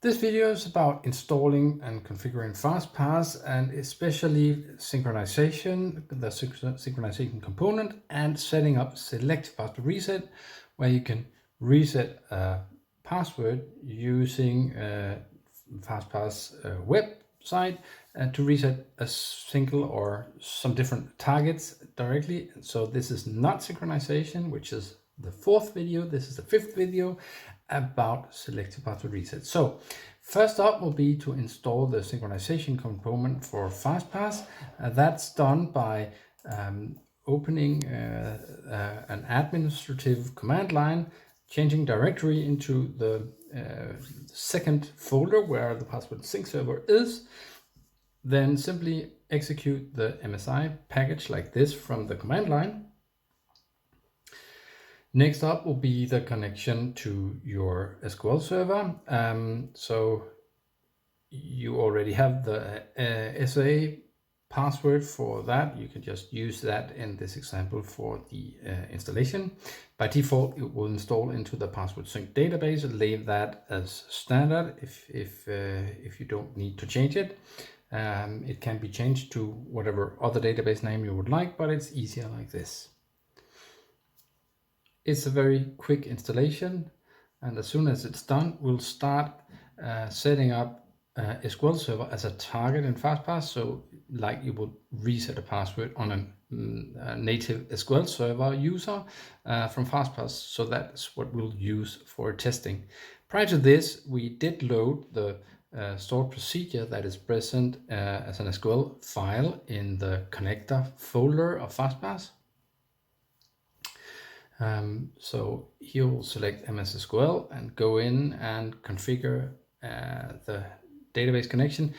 This video is about installing and configuring FastPass and especially synchronization, the synchronization component, and setting up Selective Password Reset, where you can reset a password using FastPass website to reset a single or some different targets directly. So this is not synchronization, which is the fourth video. This is the fifth video about Selective Password Reset. So first up will be to install the synchronization component for FastPass. That's done by opening an administrative command line, changing directory into the second folder where the password sync server is, then simply execute the MSI package like this from the command line. Next up will be the connection to your SQL server. So you already have the SA password for that. You can just use that in this example for the installation. By default, it will install into the password sync database. Leave that as standard if you don't need to change it. It can be changed to whatever other database name you would like, but it's easier like this. It's a very quick installation, and as soon as it's done, we'll start setting up SQL Server as a target in FastPass. So like you would reset a password on a native SQL Server user from FastPass. So that's what we'll use for testing. Prior to this, we did load the stored procedure that is present as an SQL file in the connector folder of FastPass. So here we'll select MSSQL and go in and configure the database connection.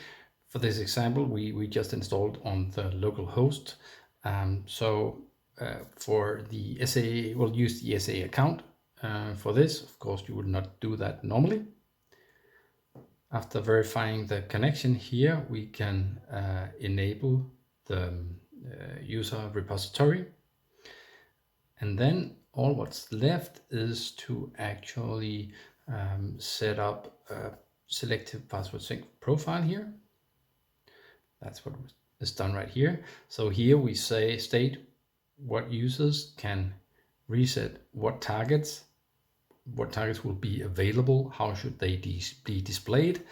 For this example, we just installed on the local host. For the SA, we'll use the SA account for this. Of course, you would not do that normally. After verifying the connection here, we can enable the user repository. And then all what's left is to actually set up a selective password sync profile here. That's what is done right here. So here we state what users can reset, what targets will be available, how should they be displayed,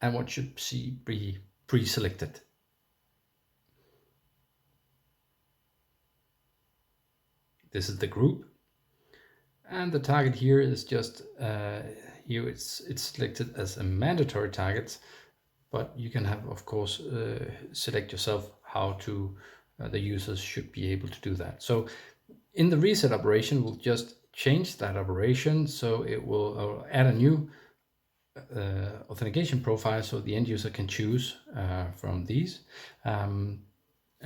and what should be pre-selected. This is the group, and the target here is just here it's selected as a mandatory target, but you can have, of course, select yourself how to the users should be able to do that. So in the reset operation, we'll just change that operation, so it will add a new authentication profile, so the end user can choose from these, and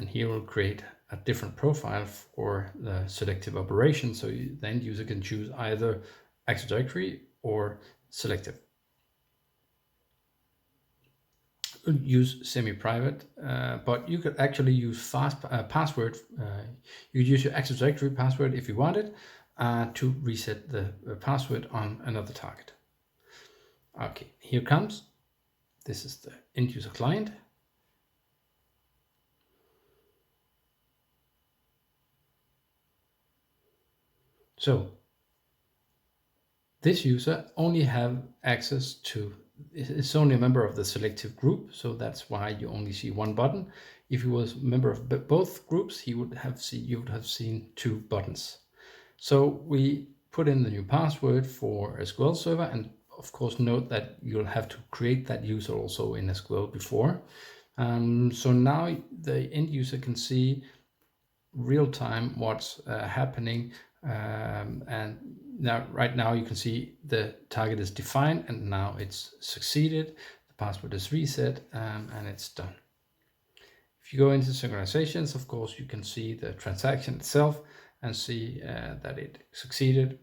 here we'll create a different profile for the selective operation, so the end user can choose either Active Directory or selective. Use semi-private, but you could actually use password. You use your Active Directory password if you wanted to reset the password on another target. Okay, here comes. This is the end user client. So this user only have access to, it's only a member of the selective group, so that's why you only see one button. If he was a member of both groups, you would have seen two buttons. So we put in the new password for SQL Server, and of course note that you'll have to create that user also in SQL before. So now the end user can see real time what's happening. And now, right now you can see the target is defined and now it's succeeded. The password is reset and it's done. If you go into synchronizations, of course, you can see the transaction itself and see that it succeeded.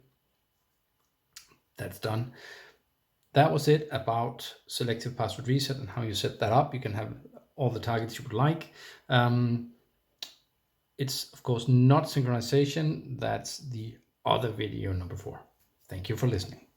That's done. That was it about Selective Password Reset and how you set that up. You can have all the targets you would like. It's, of course, not synchronization. That's the other video number 4. Thank you for listening.